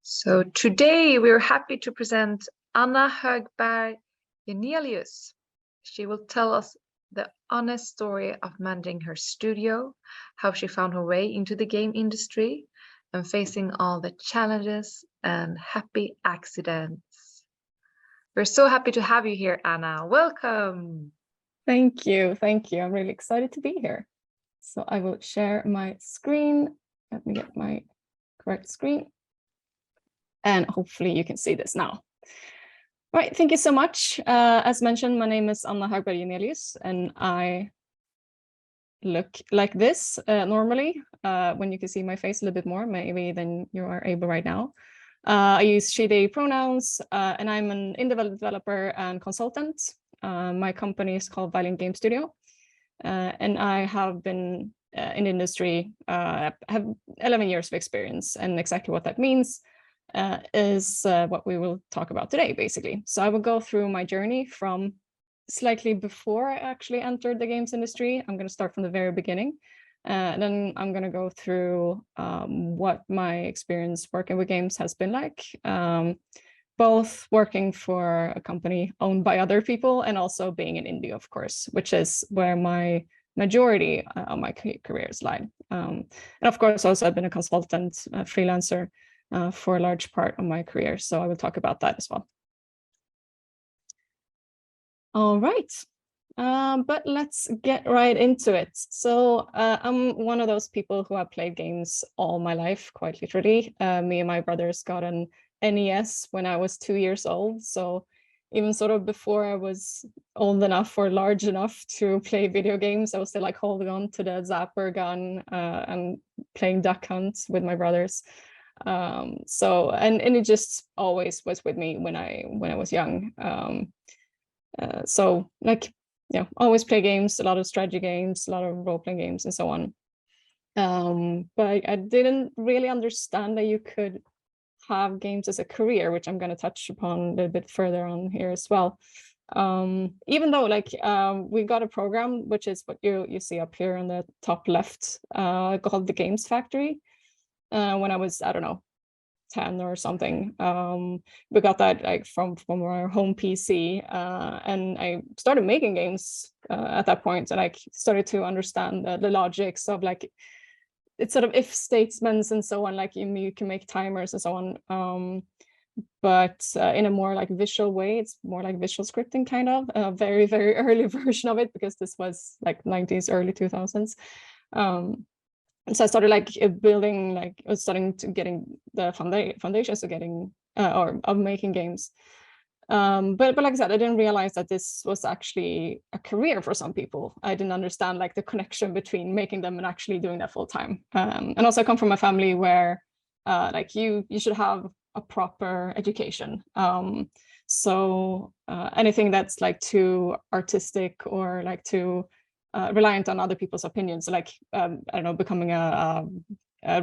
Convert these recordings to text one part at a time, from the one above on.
So today we're happy to present Anna Högberg Jenelius. She will tell us the honest story of managing her studio, how she found her way into the game industry, and facing all the challenges and happy accidents. We're so happy to have you here, Anna. Welcome. Thank you. Thank you. I'm really excited to be here. So I will share my screen. Let me get my correct screen. And hopefully you can see this now. All right, thank you so much. As mentioned, my name is Anna Högberg Jenelius, and I look like this normally. When you can see my face a little bit more, maybe than you are able right now. I use she, they pronouns, and I'm an indie developer and consultant. My company is called Violent Game Studio, and I have been in the industry, have 11 years of experience, and exactly what that means is what we will talk about today, basically. So I will go through my journey from slightly before I actually entered the games industry. I'm going to start from the very beginning. Then I'm going to go through what my experience working with games has been like, both working for a company owned by other people and also being an indie, of course, which is where my majority of my careers lie. And of course, also I've been a consultant, freelancer for a large part of my career. So I will talk about that as well. All right. But let's get right into it. So I'm one of those people who have played games all my life, quite literally. Me and my brothers got an NES when I was 2 years old. So even sort of before I was old enough or large enough to play video games, I was still like holding on to the zapper gun and playing Duck Hunt with my brothers. So and it just always was with me when I was young. So like, yeah, always play games, a lot of strategy games, a lot of role-playing games and so on. But I didn't really understand that you could have games as a career, which I'm going to touch upon a little bit further on here as well. Even though like we got a program, which is what you see up here on the top left, called the Games Factory. When I was, I don't know, 10 or something. We got that like from our home PC, and I started making games at that point, and I started to understand the logics of like, it's sort of if statements and so on, like you can make timers and so on, but in a more like visual way. It's more like visual scripting kind of, a very, very early version of it, because this was like 90s, early 2000s. So I started like building, like I was starting to getting the foundations of getting or of making games. But like I said, I didn't realize that this was actually a career for some people. I didn't understand like the connection between making them and actually doing that full time. And also I come from a family where like you should have a proper education. So anything that's like too artistic or like too reliant on other people's opinions, like I don't know, becoming a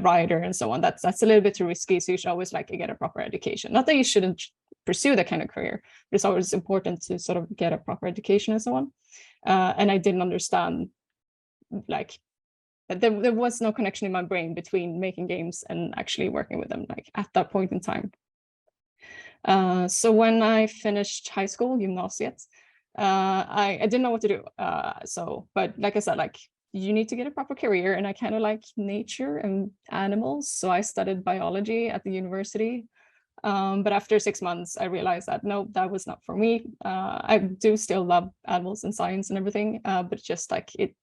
writer and so on, that's a little bit too risky. So you should always like get a proper education. Not that you shouldn't pursue that kind of career, but it's always important to sort of get a proper education and so on. And I didn't understand, like there was no connection in my brain between making games and actually working with them, like at that point in time. So when I finished high school, gymnasiet, I didn't know what to do. But like I said, like you need to get a proper career, and I kind of like nature and animals. So I studied biology at the university. But after 6 months, I realized that no, that was not for me. I do still love animals and science and everything, but just like it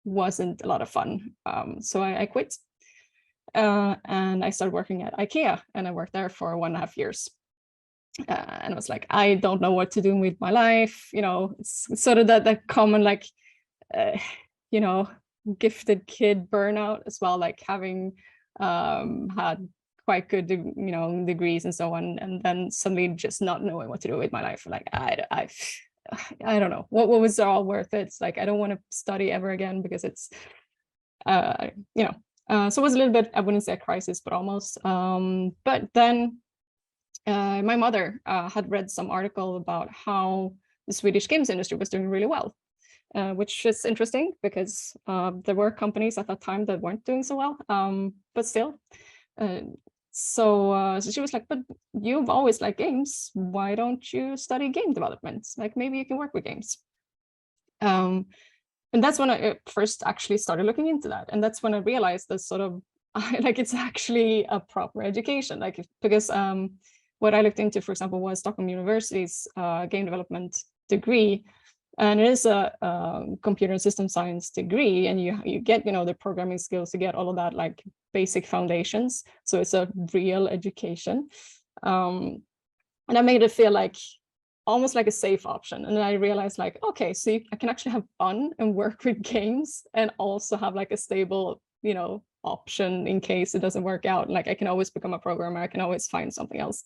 wasn't a lot of fun. So I quit, and I started working at IKEA, and I worked there for 1.5 years. And I was like, I don't know what to do with my life. You know, it's sort of that common, like, you know, gifted kid burnout as well, like having had quite good, you know, degrees and so on, and then suddenly just not knowing what to do with my life. Like, I don't know what was all worth it. It's like, I don't want to study ever again, because it's, you know, so it was a little bit, I wouldn't say a crisis, but almost. But then my mother had read some article about how the Swedish games industry was doing really well, which is interesting, because there were companies at that time that weren't doing so well, but still. So she was like, but you've always liked games. Why don't you study game development? Like maybe you can work with games. And that's when I first actually started looking into that. And that's when I realized that sort of like it's actually a proper education, like because what I looked into, for example, was Stockholm University's game development degree. And it is a computer and system science degree, and you get, you know, the programming skills, you get all of that, like basic foundations. So it's a real education. And I made it feel like almost like a safe option. And then I realized like, okay, so I can actually have fun and work with games and also have like a stable, you know, option in case it doesn't work out. Like I can always become a programmer, I can always find something else.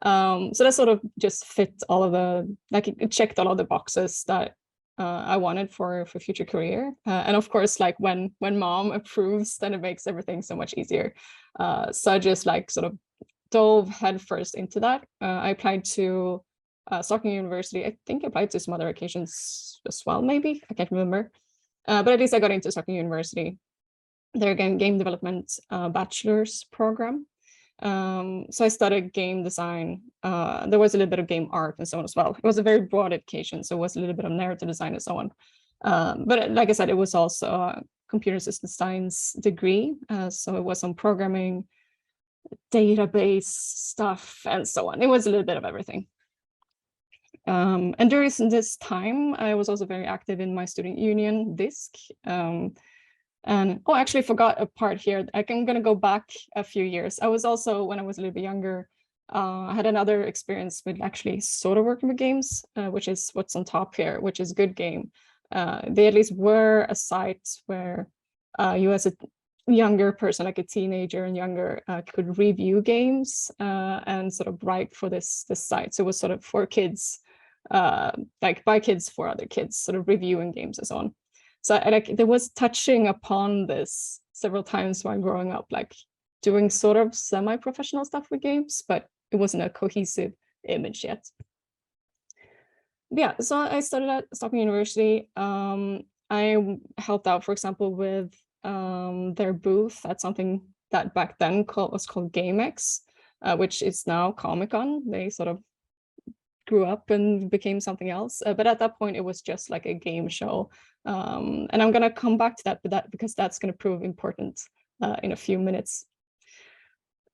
So that sort of just fit all of the, like it checked all of the boxes that I wanted for future career. And of course, like when mom approves, then it makes everything so much easier. So I just like sort of dove headfirst into that. I applied to Stockholm University. I think I applied to some other occasions as well, maybe, I can't remember. But at least I got into Stockholm University, their game development bachelor's program. So I studied game design. There was a little bit of game art and so on as well. It was a very broad education, so it was a little bit of narrative design and so on. But like I said, it was also a computer system science degree. So it was some programming, database stuff, and so on. It was a little bit of everything. And during this time, I was also very active in my student union, DISC. And oh, I actually forgot a part here. I'm going to go back a few years. I was also, when I was a little bit younger, I had another experience with actually sort of working with games, which is what's on top here, which is Good Game. They at least were a site where you as a younger person, like a teenager and younger, could review games and sort of write for this site. So it was sort of for kids, like by kids for other kids, sort of reviewing games and so on. So there was touching upon this several times while growing up, like doing sort of semi-professional stuff with games, but it wasn't a cohesive image yet. Yeah, so I started at Stockholm University. I helped out, for example, with their booth at something that back then was called GameX, which is now Comic-Con. They sort of grew up and became something else. But at that point, it was just like a game show. And I'm going to come back to that, because that's going to prove important in a few minutes.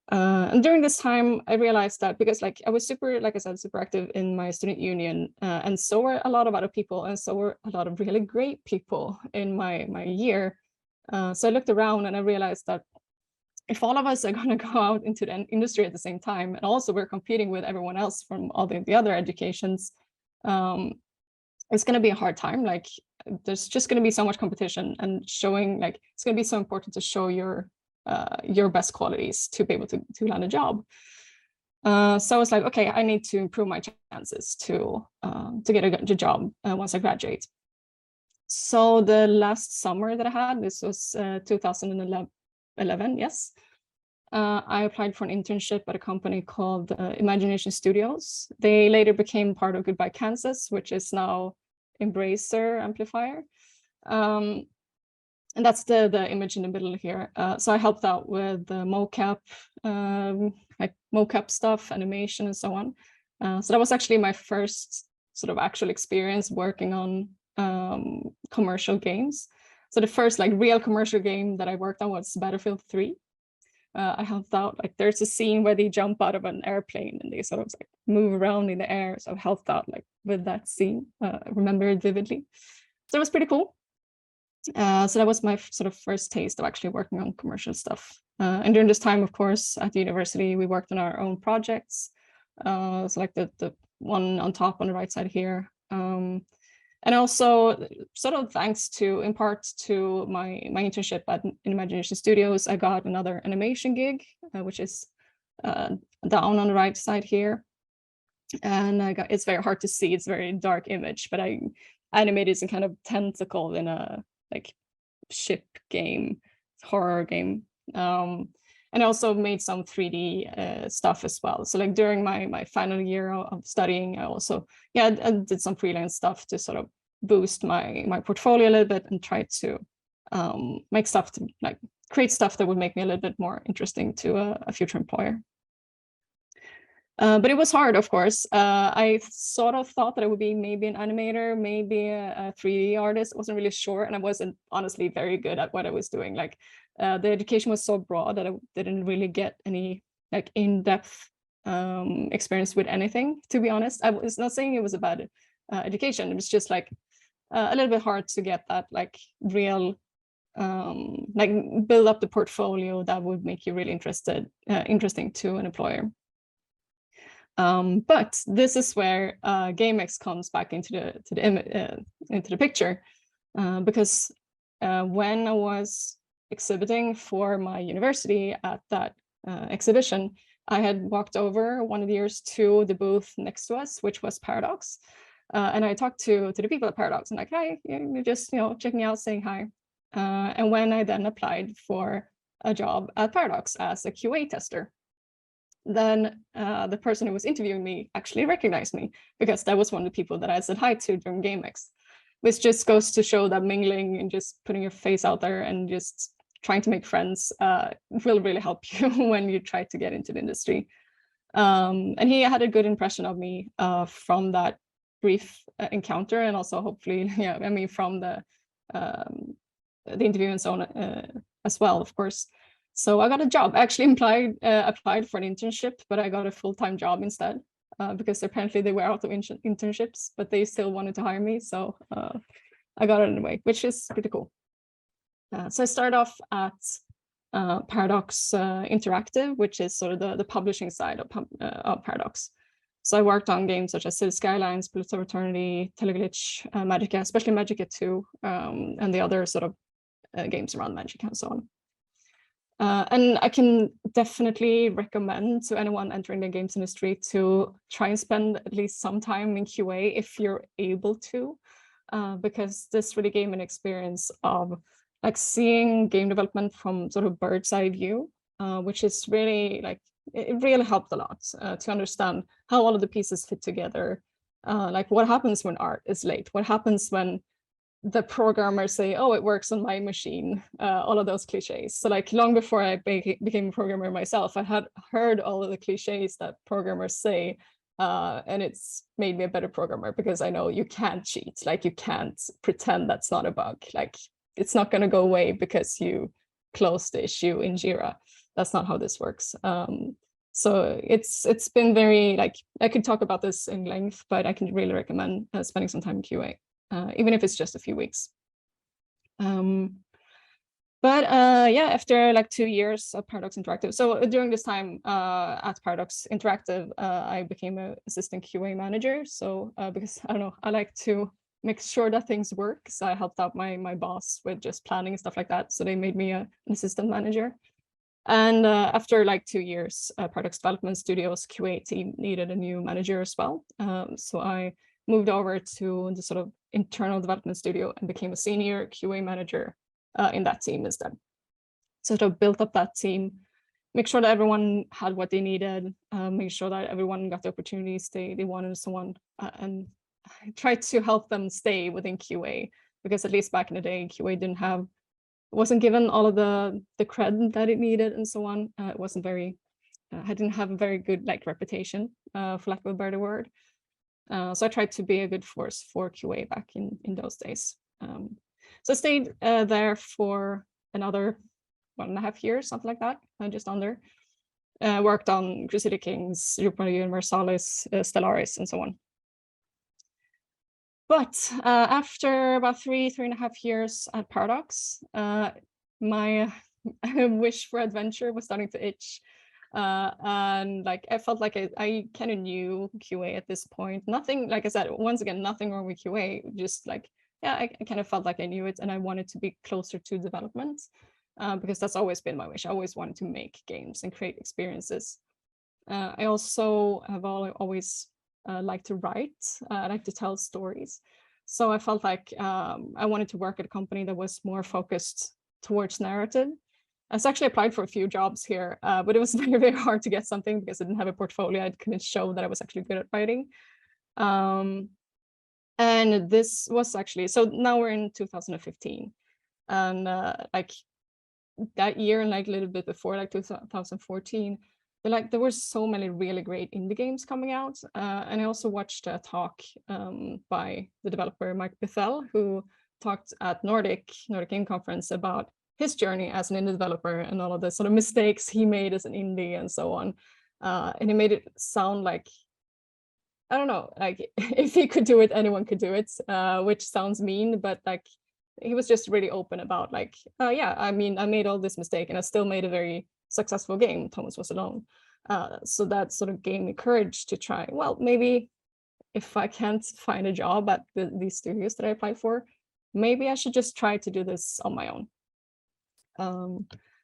And during this time, I realized that because like I was super, like I said, super active in my student union, and so were a lot of other people, and so were a lot of really great people in my year. So I looked around and I realized that if all of us are going to go out into the industry at the same time, and also we're competing with everyone else from all the other educations, it's going to be a hard time. Like there's just going to be so much competition, and showing, like, it's going to be so important to show your best qualities to be able to land a job. So I was like, okay, I need to improve my chances to get a job once I graduate. So the last summer that I had, this was 2011, yes. I applied for an internship at a company called Imagination Studios. They later became part of Goodbye Kansas, which is now Embracer Amplifier. And that's the image in the middle here. So I helped out with the mocap, like mocap stuff, animation, and so on. So that was actually my first sort of actual experience working on commercial games. So the first like real commercial game that I worked on was Battlefield 3. I helped out, like there's a scene where they jump out of an airplane and they sort of like move around in the air. So I helped out like with that scene. I remember it vividly. So it was pretty cool. So that was my sort of first taste of actually working on commercial stuff. And during this time, of course, at the university, we worked on our own projects. So like the one on top on the right side here. And also sort of thanks to, in part to my internship at Imagination Studios, I got another animation gig, which is down on the right side here. And it's very hard to see, it's a very dark image, but I animated some kind of tentacle in a like ship game, horror game. And I also made some 3D stuff as well. So like during my final year of studying, I also, I did some freelance stuff to sort of boost my portfolio a little bit and try to make stuff to like create stuff that would make me a little bit more interesting to a future employer. But it was hard, of course. I sort of thought that I would be maybe an animator, maybe a 3D artist. I wasn't really sure, and I wasn't honestly very good at what I was doing. Like the education was so broad that I didn't really get any like in-depth experience with anything, to be honest. I was not saying it was a bad education. It was just like a little bit hard to get that like real like build up the portfolio that would make you really interesting to an employer. But this is where GameX comes back into the picture, because when I was exhibiting for my university at that exhibition, I had walked over one of the years to the booth next to us, which was Paradox, and I talked to the people at Paradox and like, hi, you're just checking out, saying hi, and when I then applied for a job at Paradox as a QA tester, then the person who was interviewing me actually recognized me, because that was one of the people that I said hi to during GameX, which just goes to show that mingling and just putting your face out there and just trying to make friends will really help you when you try to get into the industry. And he had a good impression of me from that brief encounter, and also hopefully, I mean, from the interview and so on as well, of course. So I got a job. I actually applied for an internship, but I got a full-time job instead, because apparently they were out of internships, but they still wanted to hire me. So I got it anyway, which is pretty cool. So I started off at Paradox Interactive, which is sort of the publishing side of Paradox. So I worked on games such as Cities Skylines, Bullets of Eternity, Teleglitch, Magicka, especially Magicka 2, and the other sort of games around Magicka and so on. And I can definitely recommend to anyone entering the games industry to try and spend at least some time in QA if you're able to, because this really gave me an experience of like seeing game development from sort of bird's eye view, which is really like, it really helped a lot to understand how all of the pieces fit together. Like what happens when art is late? What happens when the programmers say, oh, it works on my machine, all of those cliches. So like long before I became a programmer myself, I had heard all of the cliches that programmers say, and it's made me a better programmer, because I know you can't cheat, like you can't pretend that's not a bug. Like it's not going to go away because you closed the issue in Jira. That's not how this works. So it's been very, like, I could talk about this in length, but I can really recommend spending some time in QA. Even if it's just a few weeks. But yeah, after like 2 years of Paradox Interactive, so during this time at Paradox Interactive, I became an assistant QA manager. So because I don't know, I like to make sure that things work. So I helped out my boss with just planning and stuff like that. So they made me an assistant manager. And after like 2 years, Paradox Development Studios QA team needed a new manager as well. So I moved over to the sort of internal development studio and became a senior QA manager in that team instead. So sort of built up that team, make sure that everyone had what they needed, make sure that everyone got the opportunities they wanted and so on, and I tried to help them stay within QA, because at least back in the day, QA wasn't given all of the cred that it needed and so on. It wasn't very, I didn't have a very good like reputation, for lack of a better word. So I tried to be a good force for QA back in those days. So I stayed there for another 1.5 years, something like that, just under. Worked on Crusader Kings, Europa Universalis, Stellaris, and so on. But after about 3.5 years at Paradox, my wish for adventure was starting to itch. And like I felt like I kind of knew QA at this point. Nothing, like I said, once again, nothing wrong with QA, just like, yeah, I kind of felt like I knew it, and I wanted to be closer to development, because that's always been my wish. I always wanted to make games and create experiences. I also have always liked to write. I like to tell stories. So I felt like I wanted to work at a company that was more focused towards narrative. I actually applied for a few jobs here, but it was very, very hard to get something because I didn't have a portfolio. I couldn't show that I was actually good at writing. And this was actually, so now we're in 2015. And like that year and like a little bit before, like 2014, there were so many really great indie games coming out. And I also watched a talk by the developer Mike Bethel, who talked at Nordic Game Conference about his journey as an indie developer and all of the sort of mistakes he made as an indie and so on. And he made it sound like, I don't know, like if he could do it, anyone could do it, which sounds mean, but like he was just really open about like, yeah, I mean, I made all this mistake and I still made a very successful game. Thomas Was Alone. So that sort of gave me courage to try, well, maybe if I can't find a job at these studios that I applied for, maybe I should just try to do this on my own.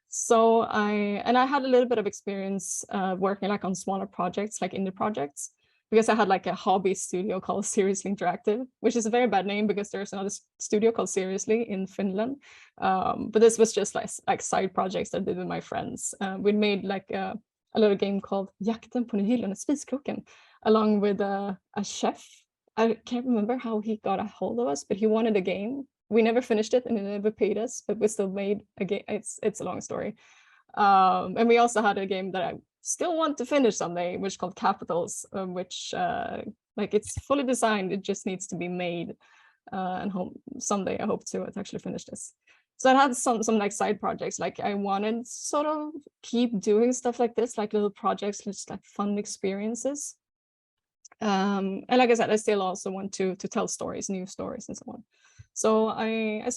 So I had a little bit of experience working like on smaller projects, like indie projects, because I had like a hobby studio called Seriously Interactive, which is a very bad name because there's another studio called Seriously in Finland. But this was just like side projects that I did with my friends. We made like a little game called Jakten på den gyllene spiskroken, along with a chef. I can't remember how he got a hold of us, but he wanted a game. We never finished it and he never paid us, but we still made a game. It's a long story. And we also had a game that I still want to finish someday, which is called Capitals, which like it's fully designed. It just needs to be made. And someday I hope to actually finish this. So I had some like side projects. Like I wanted sort of keep doing stuff like this, like little projects, just like fun experiences. And like I said, I still also want to tell stories, new stories and so on. So I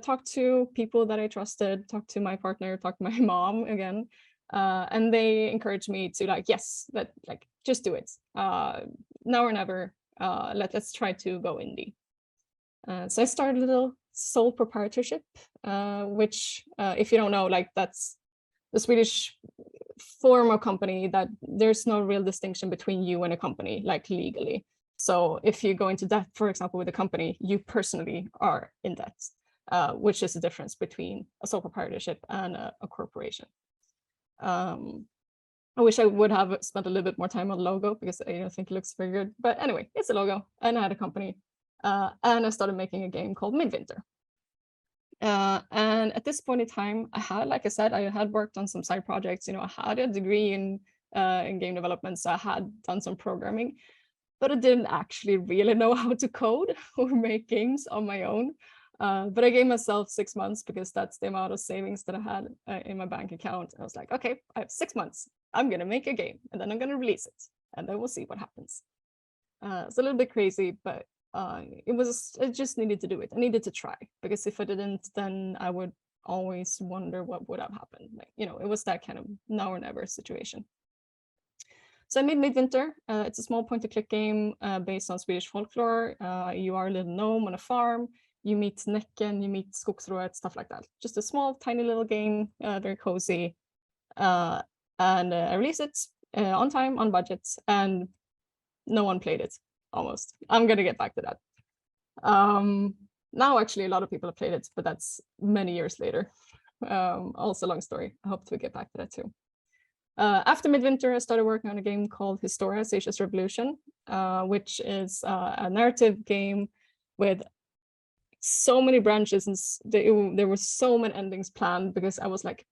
talked to people that I trusted, talked to my partner, talked to my mom again, and they encouraged me to like, yes, like just do it. Now or never. Let's try to go indie. So I started a little sole proprietorship, which, if you don't know, like that's the Swedish form of company that there's no real distinction between you and a company, like legally. So if you go into debt, for example, with a company, you personally are in debt, which is the difference between a sole proprietorship and a corporation. I wish I would have spent a little bit more time on the logo because I don't think it looks very good. But anyway, it's a logo and I had a company. And I started making a game called Midwinter. And at this point in time, I had, like I said, I had worked on some side projects. You know, I had a degree in game development, so I had done some programming, but I didn't actually really know how to code or make games on my own. But I gave myself 6 months because that's the amount of savings that I had in my bank account. I was like, okay, I have 6 months. I'm going to make a game and then I'm going to release it and then we'll see what happens. It's a little bit crazy, but I just needed to do it. I needed to try because if I didn't, then I would always wonder what would have happened. Like, you know, it was that kind of now or never situation. So I made Midwinter. It's a small point-and-click game based on Swedish folklore. You are a little gnome on a farm. You meet Näcken, you meet Skogsrået, stuff like that. Just a small, tiny little game, very cozy. And I released it on time, on budget, and no one played it, almost. I'm going to get back to that. Now, actually, a lot of people have played it, but that's many years later. Also a long story. I hope to get back to that too. After Midwinter, I started working on a game called Historia, Asia's Revolution, which is a narrative game with so many branches, and there were so many endings planned because I was like,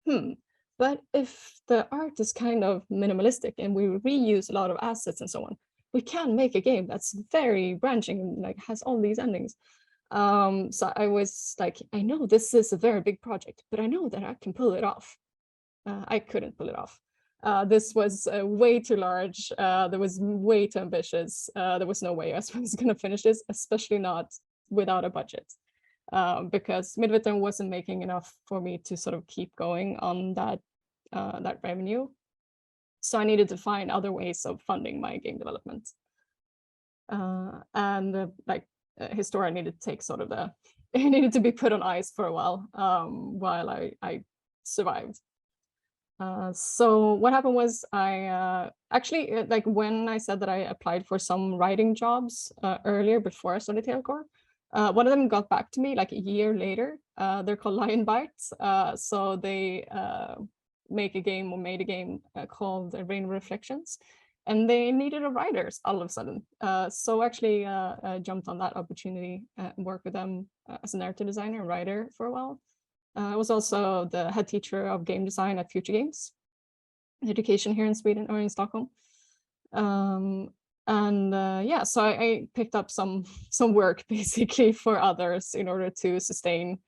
but if the art is kind of minimalistic and we reuse a lot of assets and so on, we can make a game that's very branching and like has all these endings. So I was like, I know this is a very big project, but I know that I can pull it off. I couldn't pull it off. This was way too large. There was way too ambitious. There was no way I was going to finish this, especially not without a budget, because Midwinter wasn't making enough for me to sort of keep going on that revenue. So I needed to find other ways of funding my game development. Historia needed to take sort of it needed to be put on ice for a while I survived. So what happened was I actually, like when I said that I applied for some writing jobs earlier before I started Tailcore, one of them got back to me like a year later. They're called Lion Bites. So they made a game called Rain Reflections, and they needed a writer all of a sudden. So actually I jumped on that opportunity and worked with them as a narrative designer and writer for a while. I was also the head teacher of game design at Futuregames, education here in Sweden or in Stockholm. Yeah, so I picked up some work basically for others in order to sustain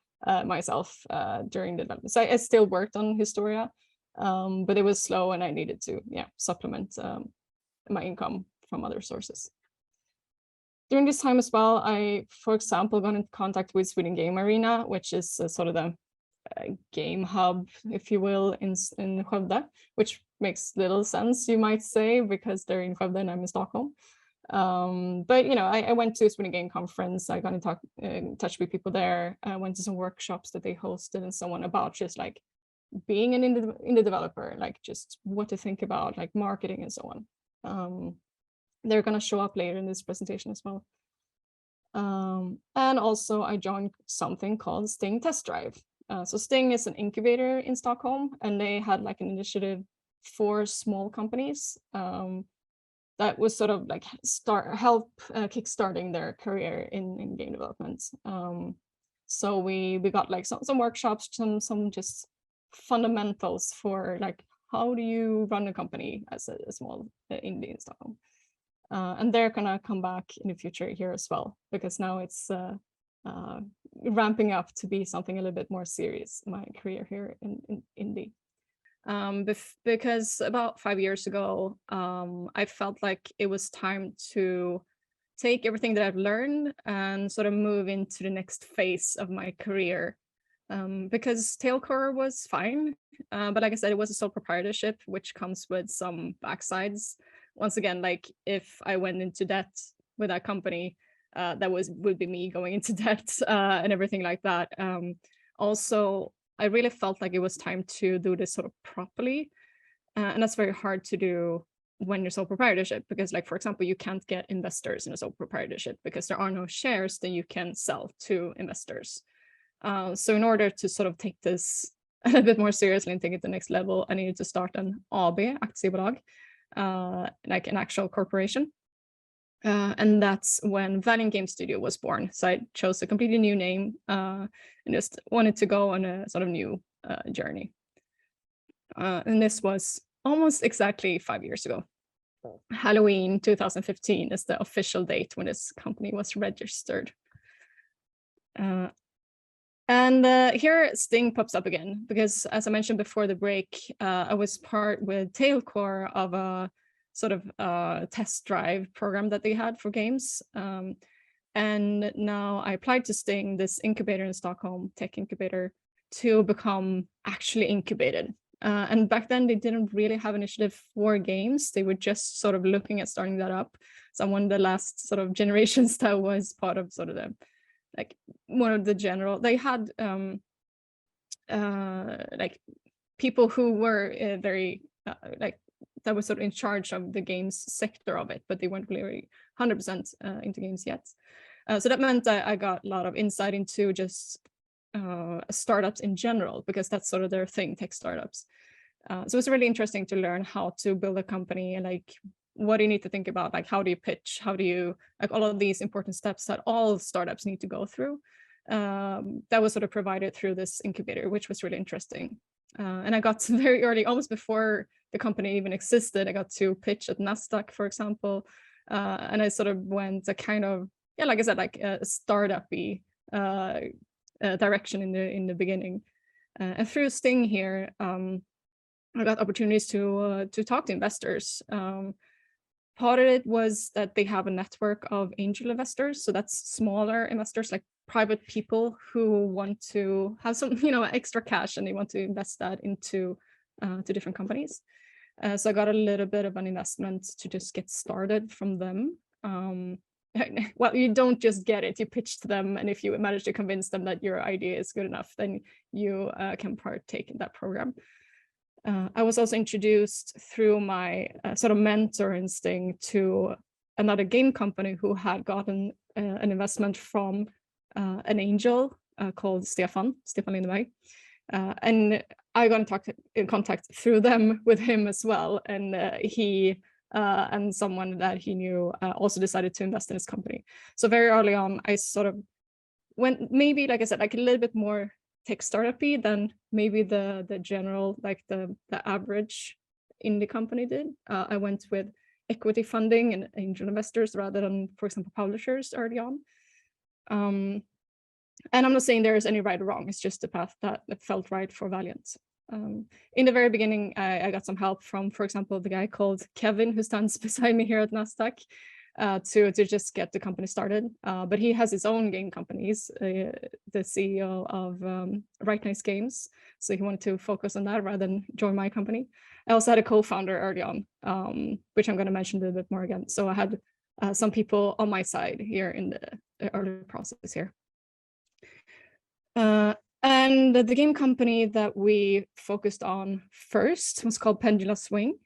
myself during the development. So I still worked on Historia, but it was slow and I needed to supplement my income from other sources. During this time as well, I, for example, got in contact with Sweden Game Arena, which is sort of the game hub, if you will, in Skövde, which makes little sense, you might say, because they're in Skövde and I'm in Stockholm. But you know, I went to a Sweden Game Conference. I got in touch with people there. I went to some workshops that they hosted and so on about just like being an indie developer, like just what to think about, like marketing and so on. They're gonna show up later in this presentation as well. And also I joined something called Sting Test Drive. So Sting is an incubator in Stockholm, and they had like an initiative for small companies that was sort of like help kickstarting their career in game development. So we got like some workshops, some just fundamentals for like how do you run a company as a small indie in Stockholm. And they're gonna come back in the future here as well, because now it's ramping up to be something a little bit more serious, my career here in indie. Because about 5 years ago, I felt like it was time to take everything that I've learned and sort of move into the next phase of my career. Because Tailcore was fine, but like I said, it was a sole proprietorship, which comes with some backsides. Once again, like if I went into debt with that company, that would be me going into debt and everything like that. Also, I really felt like it was time to do this sort of properly, and that's very hard to do when you're sole proprietorship, because like, for example, you can't get investors in a sole proprietorship because there are no shares that you can sell to investors. So in order to sort of take this a little bit more seriously and take it to the next level, I needed to start an AB, aktiebolag, like an actual corporation. And that's when Värmland Game Studio was born. So I chose a completely new name and just wanted to go on a sort of new journey. And this was almost exactly 5 years ago. Halloween 2015 is the official date when this company was registered. And here Sting pops up again, because as I mentioned before the break, I was part with Tailcore of a sort of test drive program that they had for games. And now I applied to Sting, this incubator in Stockholm, tech incubator, to become actually incubated. And back then they didn't really have initiative for games. They were just sort of looking at starting that up. So I'm one of the last sort of generations that was part of sort of the, like one of the general, they had like people who were very like that was sort of in charge of the games sector of it, but they weren't really 100% into games yet. So that meant that I got a lot of insight into just startups in general, because that's sort of their thing, tech startups. So it's really interesting to learn how to build a company and like what do you need to think about, like how do you pitch, how do you, like all of these important steps that all startups need to go through. That was sort of provided through this incubator, which was really interesting. And I got to very early, almost before the company even existed, I got to pitch at Nasdaq, for example. And I sort of went a kind of, yeah, like I said, like a startup-y direction in the beginning. And through Sting here, I got opportunities to talk to investors. Part of it was that they have a network of angel investors. So that's smaller investors, like private people who want to have some, extra cash and they want to invest that into to different companies. So I got a little bit of an investment to just get started from them. Well, you don't just get it, you pitch to them. And if you manage to convince them that your idea is good enough, then you can partake in that program. I was also introduced through my sort of mentor in Sting to another game company who had gotten an investment from an angel called Stefan Lindeberg. And I got in contact through them with him as well. And he and someone that he knew also decided to invest in his company. So very early on, I sort of went maybe, like I said, like a little bit more tech startup-y than maybe the general, like the average indie company did. I went with equity funding and angel investors rather than, for example, publishers early on. And I'm not saying there is any right or wrong, it's just the path that felt right for Valiant. In the very beginning, I got some help from, for example, the guy called Kevin, who stands beside me here at Nasdaq, to just get the company started. But he has his own game companies, the CEO of Right Nice Games. So he wanted to focus on that rather than join my company. I also had a co-founder early on, which I'm going to mention a little bit more again. So I had some people on my side here in the early process here. And the game company that we focused on first was called Pendula Swing.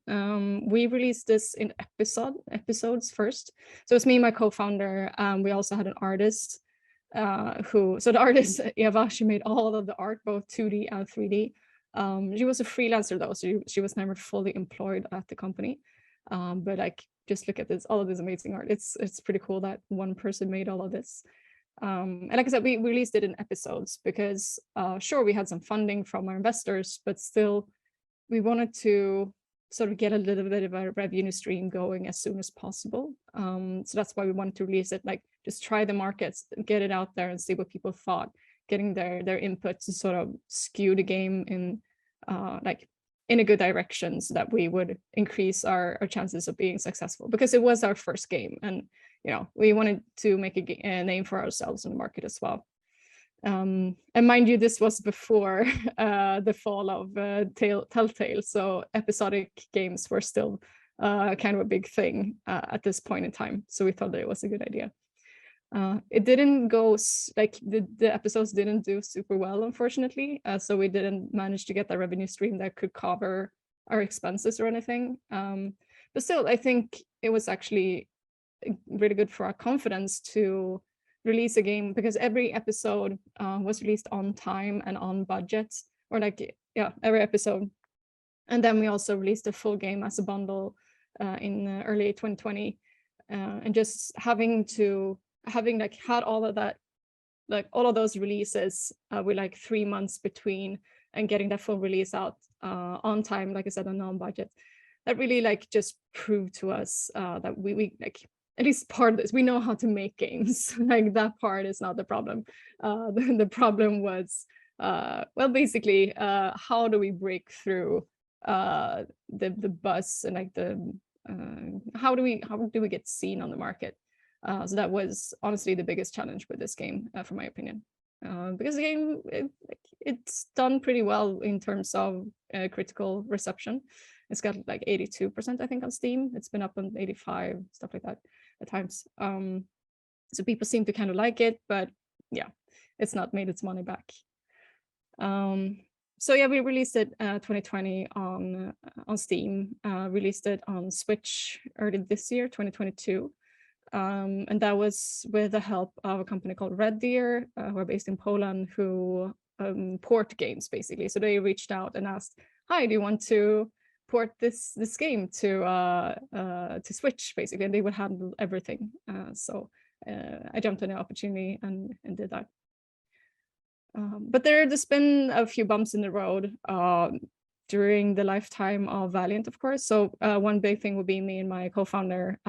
We released this in episodes first. So it's me and my co-founder. We also had an artist so the artist, Eva, she made all of the art, both 2D and 3D. She was a freelancer though, so she was never fully employed at the company. But like, just look at this, all of this amazing art. It's pretty cool that one person made all of this. And like I said, we released it in episodes because sure, we had some funding from our investors, but still we wanted to sort of get a little bit of a revenue stream going as soon as possible. So that's why we wanted to release it, like just try the markets, get it out there and see what people thought, getting their input to sort of skew the game in like in a good direction so that we would increase our chances of being successful, because it was our first game and you know, we wanted to make a name for ourselves in the market as well. And mind you, this was before the fall of Telltale, so episodic games were still kind of a big thing at this point in time. So we thought that it was a good idea. It didn't go, like the episodes didn't do super well, unfortunately. So we didn't manage to get that revenue stream that could cover our expenses or anything. But still, I think it was actually really good for our confidence to release a game, because every episode was released on time and on budget, or like, yeah, every episode. And then we also released a full game as a bundle in early 2020. And just having like had all of that, like all of those releases with like 3 months between, and getting that full release out on time, like I said, on non-budget, that really like just proved to us that we like, at least part of this, we know how to make games. Like that part is not the problem. The problem was, well, basically, how do we break through the buzz and like how do we get seen on the market? So that was honestly the biggest challenge with this game, from my opinion, because the game it's done pretty well in terms of critical reception. It's got like 82%, I think, on Steam. It's been up on 85, stuff like that at times. So people seem to kind of like it, but yeah, it's not made its money back. So yeah, we released it 2020 on Steam, released it on Switch early this year, 2022. And that was with the help of a company called Red Deer, who are based in Poland, who port games basically. So they reached out and asked, "Hi, do you want to port this game to Switch?" Basically, and they would handle everything. So I jumped on the opportunity and did that. But there's been a few bumps in the road during the lifetime of Valiant, of course. So one big thing would be me and my co-founder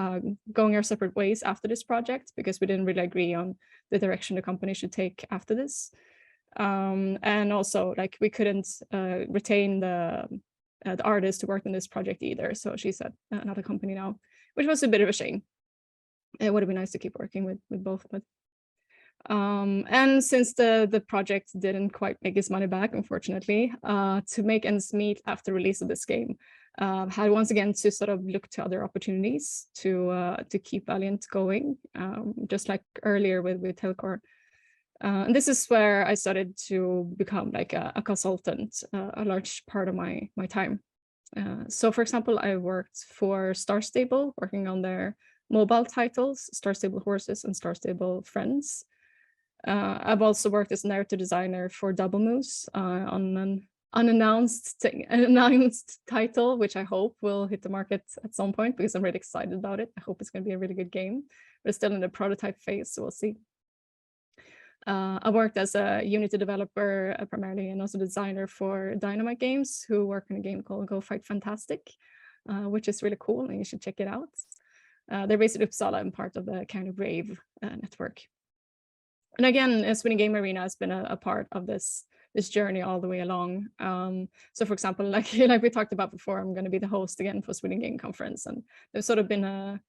going our separate ways after this project, because we didn't really agree on the direction the company should take after this. And also, like, we couldn't retain the artist who worked on this project either. So she's at another company now, which was a bit of a shame. It would have been nice to keep working with both, but and since the project didn't quite make its money back, unfortunately, to make ends meet after release of this game, had once again to sort of look to other opportunities to keep Valiant going, just like earlier with Telcor. And this is where I started to become like a consultant, a large part of my time. So for example, I worked for Star Stable, working on their mobile titles, Star Stable Horses and Star Stable Friends. I've also worked as narrative designer for Double Moose on an announced title, which I hope will hit the market at some point, because I'm really excited about it. I hope it's going to be a really good game, but it's still in the prototype phase, so we'll see. I worked as a Unity developer primarily, and also designer for Dynamite Games, who work on a game called Go Fight Fantastic, which is really cool, and you should check it out. They're based in Uppsala and part of the kind of Rave network. And again, Sweden Game Arena has been a part of this journey all the way along. So for example, like we talked about before, I'm going to be the host again for Sweden Game Conference, and there's sort of been a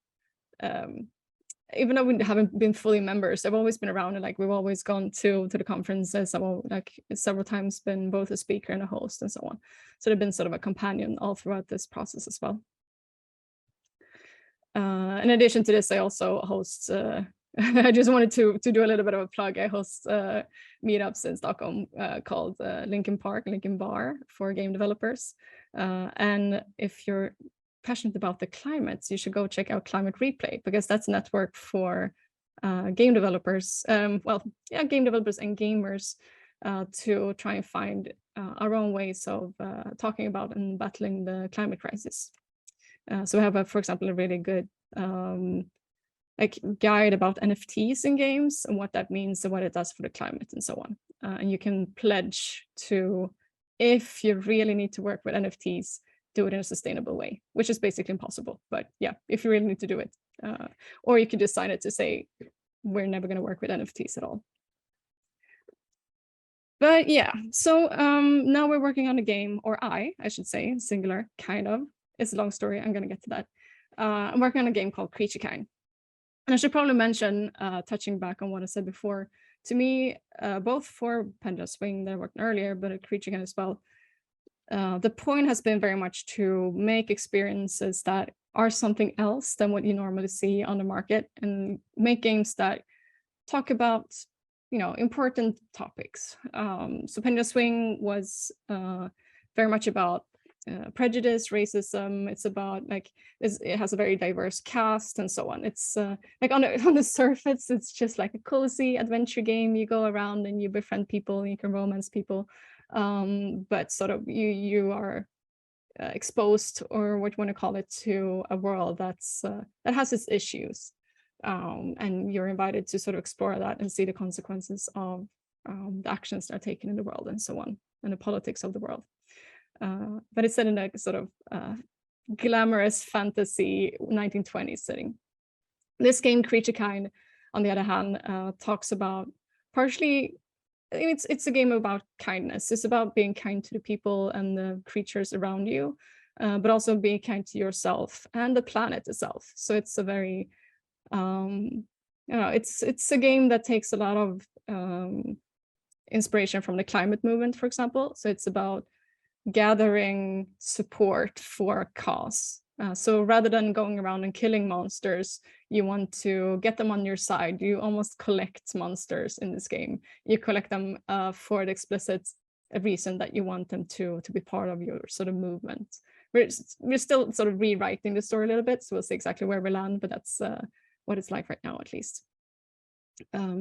even though we haven't been fully members, I've always been around, and like we've always gone to the conferences. I've like several times been both a speaker and a host and so on. So they've been sort of a companion all throughout this process as well. In addition to this, I also host, I just wanted to do a little bit of a plug. I host meetups in Stockholm called Linkin Bar for game developers. And if you're passionate about the climate, you should go check out Climate Replay, because that's a network for game developers, game developers and gamers to try and find our own ways of talking about and battling the climate crisis. So we have, for example, a really good like guide about NFTs in games and what that means and what it does for the climate and so on. And you can pledge to, if you really need to work with NFTs, do it in a sustainable way, which is basically impossible. But yeah, if you really need to do it, or you could decide it to say, we're never going to work with NFTs at all. But yeah, so now we're working on a game, or I should say, singular, kind of. It's a long story. I'm going to get to that. I'm working on a game called Creature Kind. And I should probably mention, touching back on what I said before, to me, both for Pendulum Swing that I worked on earlier, but at Creature Kind as well, the point has been very much to make experiences that are something else than what you normally see on the market, and make games that talk about, important topics. So Pendulum Swing was very much about prejudice, racism. It's about it has a very diverse cast and so on. It's like on the surface, it's just like a cozy adventure game. You go around and you befriend people, and you can romance people. But sort of you are exposed, or what you want to call it, to a world that's that has its issues, and you're invited to sort of explore that and see the consequences of the actions that are taken in the world and so on, and the politics of the world. But it's set in a sort of glamorous fantasy 1920s setting. This game, Creature Kind, on the other hand, talks about partially. It's a game about kindness. It's about being kind to the people and the creatures around you, but also being kind to yourself and the planet itself. So it's a very, it's a game that takes a lot of inspiration from the climate movement, for example. So it's about gathering support for a cause. So rather than going around and killing monsters, you want to get them on your side. You almost collect monsters in this game. You collect them for the explicit reason that you want them to be part of your sort of movement. We're still sort of rewriting the story a little bit, so we'll see exactly where we land, but that's what it's like right now, at least.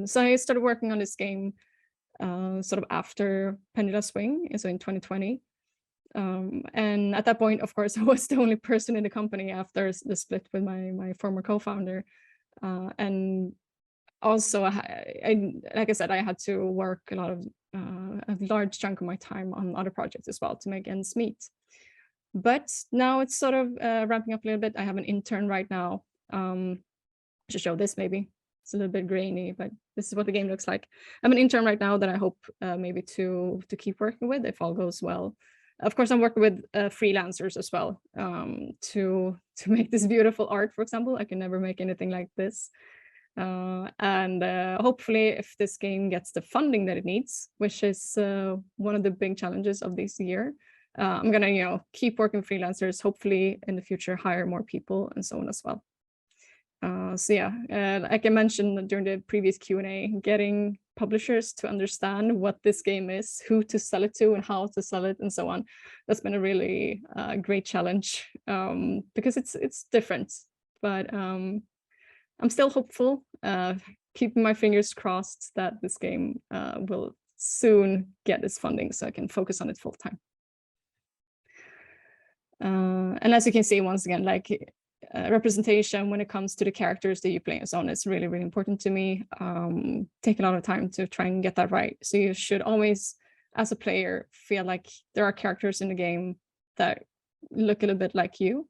So I started working on this game sort of after Pendulum Swing, so in 2020. And at that point, of course, I was the only person in the company after the split with my former co-founder. And also, like I said, I had to work a large chunk of my time on other projects as well to make ends meet. But now it's sort of ramping up a little bit. I have an intern right now. I should show this maybe. It's a little bit grainy, but this is what the game looks like. I'm an intern right now that I hope maybe to keep working with if all goes well. Of course, I'm working with freelancers as well to make this beautiful art, for example. I can never make anything like this. And hopefully, if this game gets the funding that it needs, which is one of the big challenges of this year, I'm going to, keep working with freelancers, hopefully in the future, hire more people and so on as well. So yeah, like I mentioned during the previous Q&A, getting publishers to understand what this game is, who to sell it to and how to sell it and so on. That's been a really great challenge because it's different, but I'm still hopeful, keeping my fingers crossed that this game will soon get this funding so I can focus on it full time. And as you can see, once again, like representation when it comes to the characters that you play and so on is really, really important to me. Take a lot of time to try and get that right. So you should always, as a player, feel like there are characters in the game that look a little bit like you.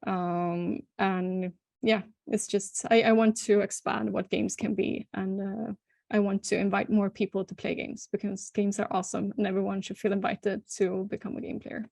And yeah, it's just, I want to expand what games can be, and I want to invite more people to play games, because games are awesome and everyone should feel invited to become a game player.